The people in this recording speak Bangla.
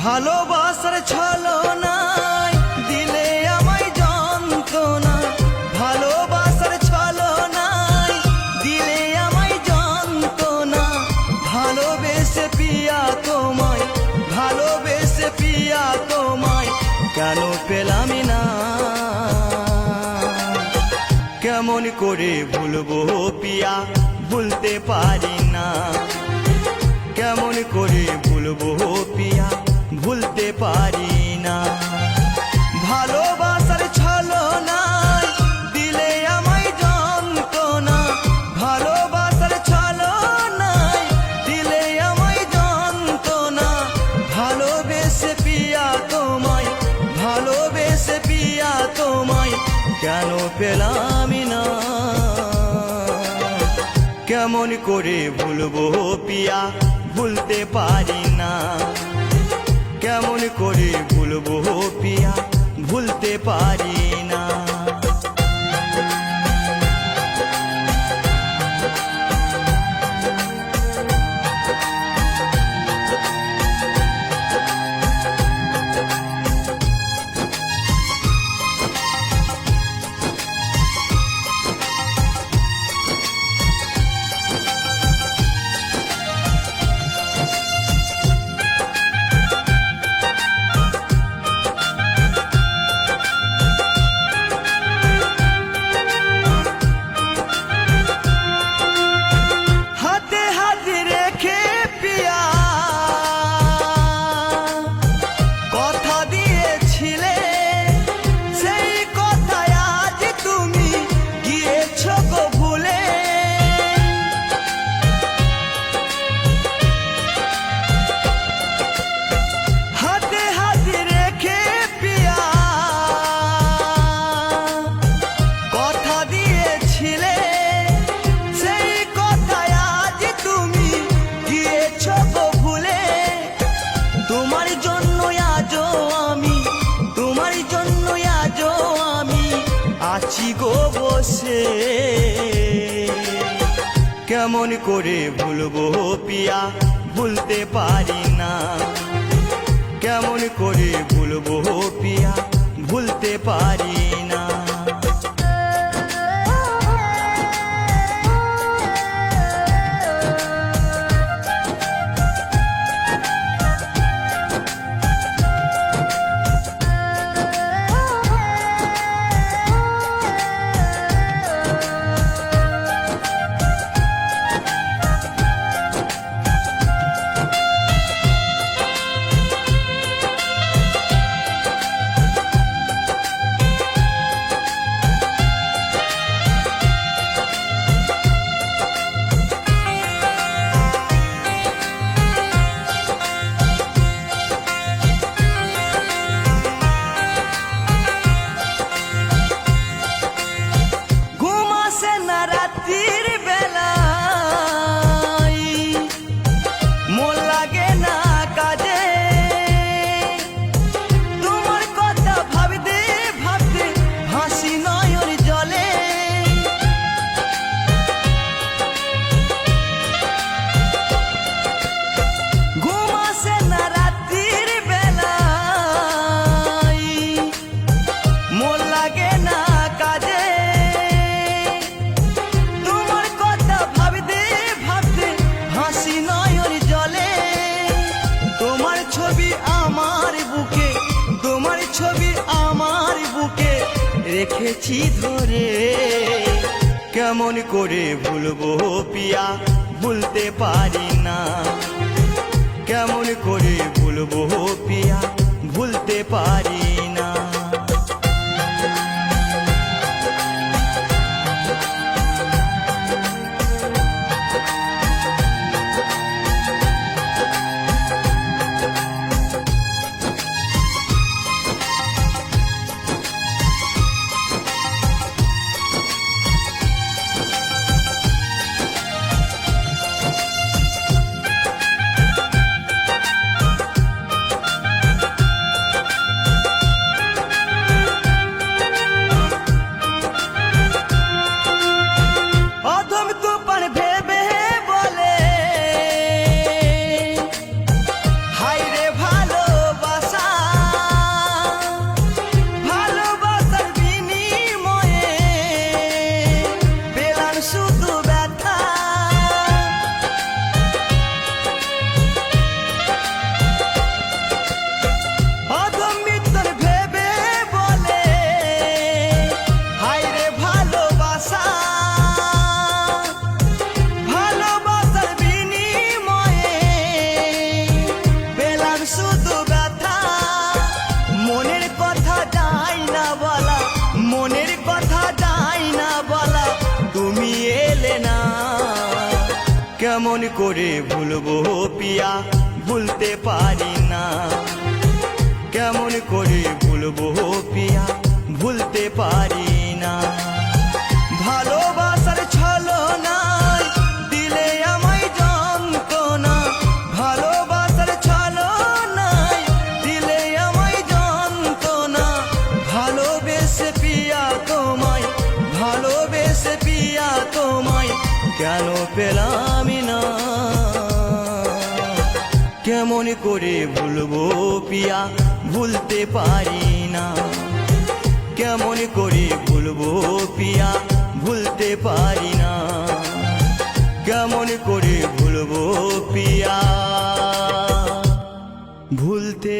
ভালোবাসার ছলনায় দিলে আমায় যন্ত্রণা, ভালোবাসার ছলনায় দিলে আমায় যন্ত্রণা। ভালোবেসে পিয়া তোমায়, ভালোবেসে পিয়া তোমায় কেন পেলাম না? কেমন করে ভুলবো পিয়া, ভুলতে পারি না। কেমন করে ভুলবো পিয়া, ভুলতে পারি না। ভালোবাসার ছলনায় দিলে আমায় যন্ত্রণা, ভালোবাসার ছলনায় দিলে আমায় যন্ত্রণা। ভালোবেসে পিয়া তোমায়, ভালোবেসে পিয়া তোমায় কেন পেলাম না? কেমন করে ভুলবো পিয়া, ভুলতে পারি না। কেমন করে ভুলবো পিয়া, ভুলতে পারি না। আছি গো বসে, কেমন করে ভুলবো পিয়া, ভুলতে পারি না। কেমন করে ভুলবো পিয়া, ভুলতে পারি না। রেখেছি ধরে, কেমন করে ভুলবো পিয়া, ভুলতে পারি না। কেমন করে ভুলবো পিয়া, ভুলতে পারি না। কেমন করে ভুলবো পিয়া ভুলতে পারি না কেমন করে ভুলবো পিয়া ভুলতে পারি না ভালোবাসার ছলনায় দিলে আমায় যন্ত্রণা ভালোবাসার ছলনায় দিলে আমায় যন্ত্রণা ভালোবেসে পিয়া তোমায় ভালোবেসে পিয়া তোমায় কেন পেলাম না কেমন করে ভুলবো পিয়া ভুলতে পারি না কেমন করে ভুলবো পিয়া ভুলতে পারি না কেমন করে ভুলবো পিয়া ভুলতে